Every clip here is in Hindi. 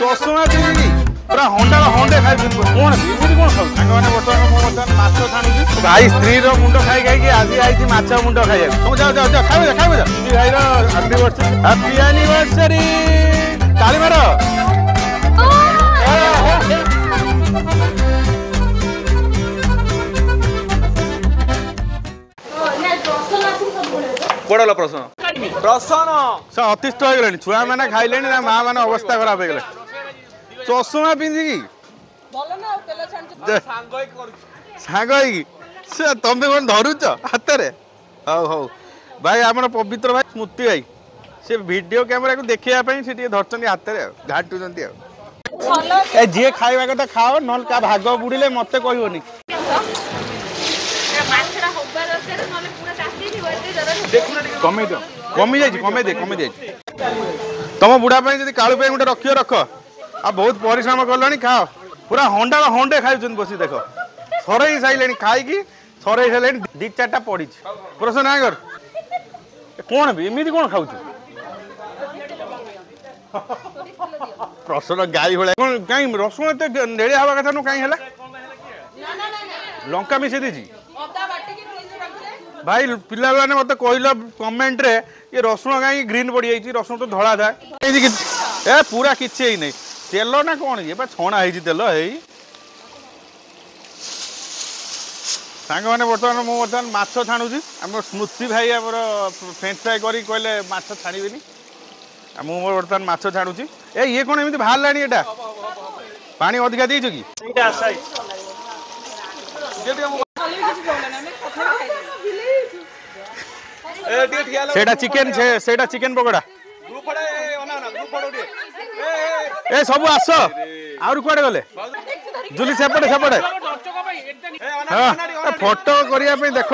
चषमा पिंधि पूरा हंडा हंडे खाई कौन एमती कौन खाऊ सारे बर्तमान माछ छाणुची भाई स्त्री मुंड खाई खाई आज आई माछ मुंड खाई जाओ जाओ जाओ खाइब खाइब भाई एनिवर्सरी हैप्पी एनिवर्सरी ताली मार पड़ल प्रश्न प्रश्न से अतिष्ट हो गले छुआ मैंने खाइले माँ मैंने अवस्था खराब हो गले चषमा पिंधिकी सांग से तुम कौन धरुच हाथ में हौ हौ भाई आम पवित्र भाई स्मृति भाई से वीडियो कैमेरा को देखापी से धरती हाथ में घाटुंट जी खावा कथा खाओ ना क्या भाग बुड़े मत कहनी कमे दियो कमे दे तुम बुढ़ा जब कालू गोटे रखियो रख आ बहुत परिश्रम कल खाओ पूरा हंडा हंडे खाई बस देख सरई सारे खाई सरई सारे दी चार्टा पड़ी प्रश्न नागर कौन भी एमती कौन खाऊ प्रश्न गाई भाई कहीं रसुण एत नेड़िया हवा कथा कहीं लंका मिसे दीजिए भाई पिला मैंने मत कहल कमेंट रे ये रसुण कहीं ग्रीन पड़ जाइए रसुण तो धड़ा था ए पूरा किसी ही नहीं तेल ना कौन ये छणा है तेल है सांग मैंने बर्तमान मुझे माछ छाणुची आम स्मृति भाई आम फ्रेंच फ्राई कर कहले माछ छाणीबी मुझे बर्तमान माछ छाणुची ए ये कौन एमती बाहर लानी एटा पानी अधिका देइछ कि सेटा चिकेन पकोड़ा ए सब आस आउर कुआडे गले जुली सेपटे सेपटे हाँ फोटो करने देख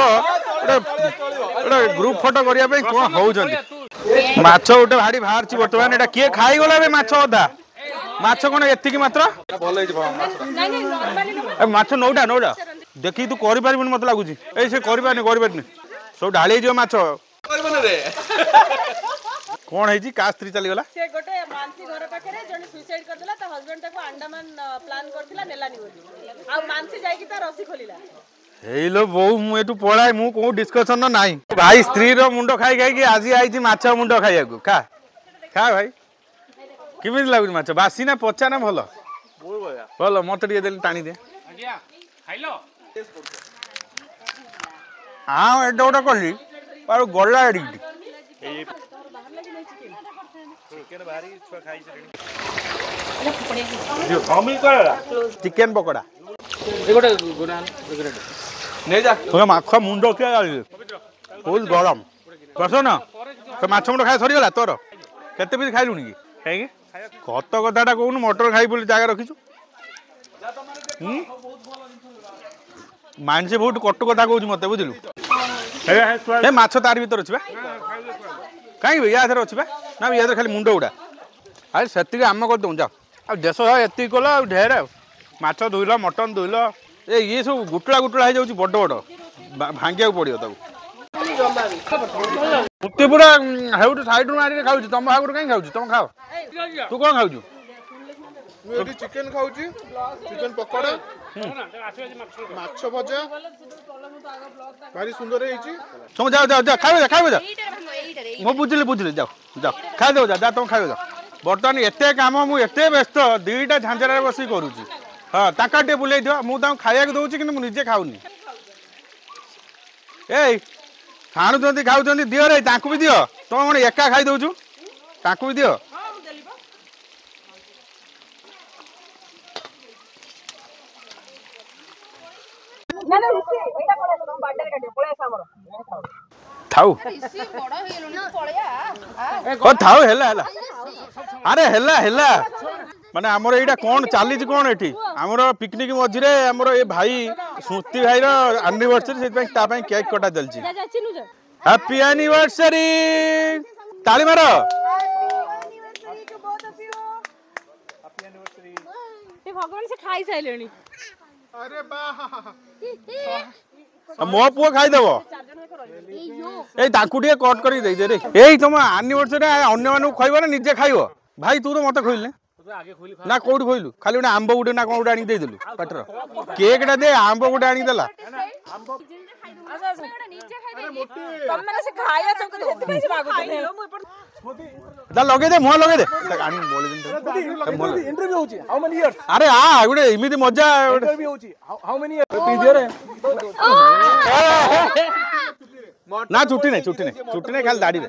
ग्रुप फोटो करने कौन होउछन्ती माछ गोटे भारी बाहर बर्तमान एटा किए खाईगला माछ अधा माछ कौन एतिकी मात्र माछ नौटा नौटा देखी तू कर मत लगुच से कर सब ढाली जो माछ कौन है का स्त्री चलीगला से गोटे मानसी घर पाखे जने सुसाइड कर देला ता हस्बैंड ताको अंडमान प्लान करथिला नेलानी बोली आ मानसी जाई की ता रसी खोलिला हे लो बहु मु एटू पळाय मु को डिस्कशन नाही भाई स्त्री रो मुंडो खाई खाई कि आज आईची माछ मुंडो खाइया को खा खा भाई किमित लागु माछ बासी ना पचा ना भलो भलो मत टिके देली टाणी दे आज्ञा खाइलो हां एडो ओडा करली पर गल्ला एडी चिकेन पकोड़ा माछ मुंड क्या फुल गरम कस न तो माछ मुंड खाई सरीगला तोर केते पीस खाइलुनी कि कत कथाटा कहून मटर खाई बोली जगह रखीचु मानसी बहुत कटु कथा कहूँ मत बुझलु माछ तार भर अच्छे कहीं या अच्छे ना या खाली मुंड गुड़ा अरे से आम करदे जाओ आ देश एति कल ढेर माछ धोइल मटन धोइल ये सब गुटुला गुटुला हो जाऊँ बड़ बड़ भांगिया पड़ो तक मुझे पूरा हेउट साइड मारिक खाऊ तुम हागुर कहीं खाऊ तुम खाओ तू कौन खाऊ चिकेन खाऊची चिकेन पकोड़ा माछ भजा भारी सुंदर है तुम जाओ जाओ जाओ खाइबे खाइबे जा मो बुझिले बुझिले जाओ जाओ खाइ दो जा तुम खाइबे जा बर्तमान एते काम मु एते व्यस्त दुईटा झांझरा बसी करूची हां ताका टे बुलाई दियो मु ता खाइया के दोची किंतु मु निजे खाउनी ए खाणु जंती खाउ जंती दियो रे ताकू भी दियो तुम कोन एका खाइ दोछु ताकू भी दियो थाऊ थाऊ हेला हेला अरे हेला हेला माने हमर एटा कोन चाली छी कोन एठी हमर पिकनिक मझिरे हमर ए भाई स्मृति भाई रो एनिवर्सरी से ता पई केक कटा चल छी हैप्पी एनिवर्सरी ताली मारो हैप्पी एनिवर्सरी ए भगवान से खाई साइलेनी अरे वाह मो पुओ खाई देबो ए ताकू टे कट करी दे दे रे ए तुम एनिवर्सरी अन्य मानु खइबो ना निजे खाइबो भाई तू तो मते खइले ना कोड खोइलु खाली गोटे आंब गोटे ना कोन गोटे आनी देदेलु पाटर केक टा दे आंब गोटे आनी देला दा लगे दे मुह लगे दे आनी बोले दिन इंटरव्यू होची हाउ मेनी इयर्स अरे आ गोटे इमिति मजा इंटरव्यू होची हाउ मेनी इयर्स पी रे ना छुट्टी नहीं खाली दाढ़ी रे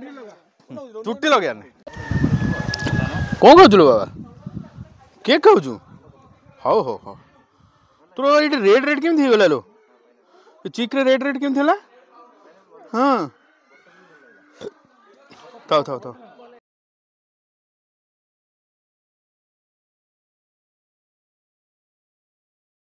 चुट्टी लगे कौन कहू बाबा केक खाऊ हाउ हो हो तोर ये रेड रेड केमती गला लो चिक रे रेड रेड केमती हाँ थाओ थाओ थाओ